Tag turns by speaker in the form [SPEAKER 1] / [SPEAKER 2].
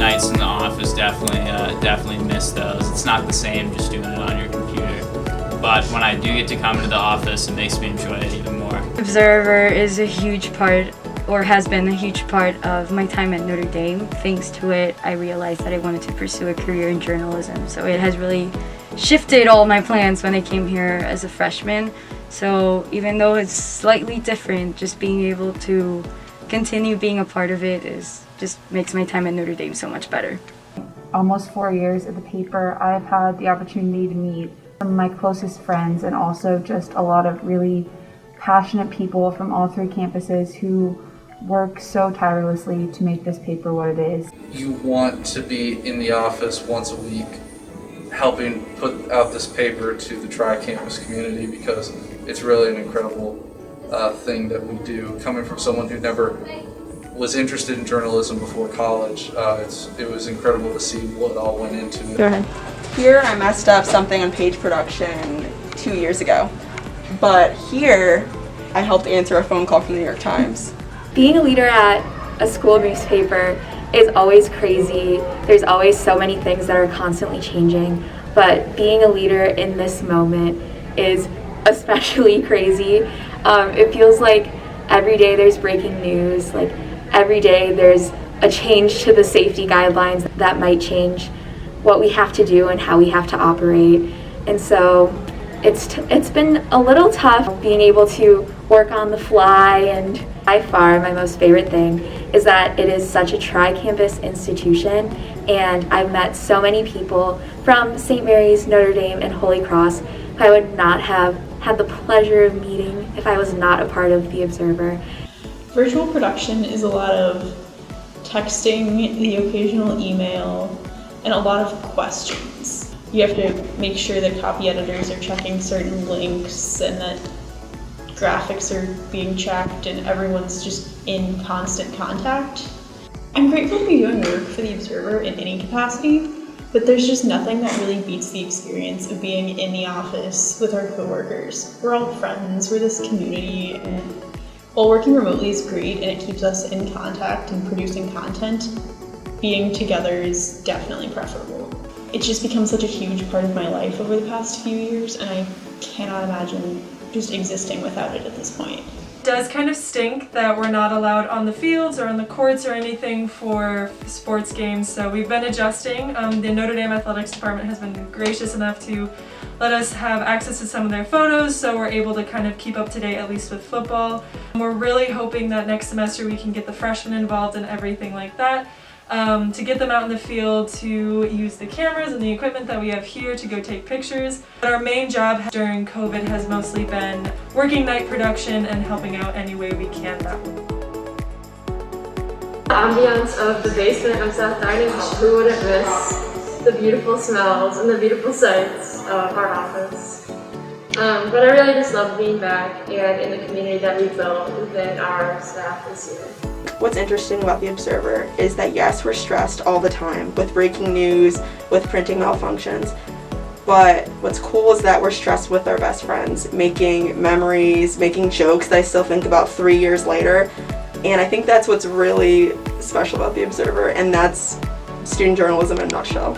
[SPEAKER 1] nights in the office definitely miss those. It's not the same just doing it on your computer. But when I do get to come into the office, it makes me enjoy it even more.
[SPEAKER 2] Observer is a huge part, or has been a huge part of my time at Notre Dame. Thanks to it, I realized that I wanted to pursue a career in journalism. So it has really shifted all my plans when I came here as a freshman. So even though it's slightly different, just being able to continue being a part of it just makes my time at Notre Dame so much better.
[SPEAKER 3] Almost 4 years at the paper, I've had the opportunity to meet some of my closest friends and also just a lot of really passionate people from all 3 campuses who work so tirelessly to make this paper what it is.
[SPEAKER 4] You want to be in the office once a week helping put out this paper to the tri-campus community because it's really an incredible thing that we do. Coming from someone who never was interested in journalism before college, it was incredible to see what all went into it.
[SPEAKER 5] Go ahead.
[SPEAKER 6] Here I messed up something on page production 2 years ago, but here I helped answer a phone call from the New York Times.
[SPEAKER 7] Being a leader at a school newspaper is always crazy. There's always so many things that are constantly changing, but being a leader in this moment is especially crazy. It feels like every day there's breaking news, like every day there's a change to the safety guidelines that might change what we have to do and how we have to operate. And so it's been a little tough being able to work on the fly, and by far my most favorite thing is that it is such a tri-campus institution, and I've met so many people from St. Mary's, Notre Dame, and Holy Cross who I would not have had the pleasure of meeting if I was not a part of the Observer.
[SPEAKER 5] Virtual production is a lot of texting, the occasional email, and a lot of questions. You have to make sure that copy editors are checking certain links and that graphics are being checked and everyone's just in constant contact. I'm grateful to be doing work for the Observer in any capacity, but there's just nothing that really beats the experience of being in the office with our coworkers. We're all friends, we're this community, and while working remotely is great and it keeps us in contact and producing content, being together is definitely preferable. It's just become such a huge part of my life over the past few years, and I cannot imagine just existing without it at this point.
[SPEAKER 8] It does kind of stink that we're not allowed on the fields or on the courts or anything for sports games, so we've been adjusting. The Notre Dame Athletics Department has been gracious enough to let us have access to some of their photos, so we're able to kind of keep up to date at least with football. We're really hoping that next semester we can get the freshmen involved in everything like that. To get them out in the field to use the cameras and the equipment that we have here to go take pictures. But our main job during COVID has mostly been working night production and helping out any way we can that way.
[SPEAKER 9] The ambiance of the basement of South Dining Hall, who wouldn't miss the beautiful smells and the beautiful sights of our office. But I really just love being back and in the community that we built within our staff this year.
[SPEAKER 6] What's interesting about the Observer is that yes, we're stressed all the time with breaking news, with printing malfunctions, but what's cool is that we're stressed with our best friends, making memories, making jokes that I still think about 3 years later, and I think that's what's really special about the Observer, and that's student journalism in a nutshell.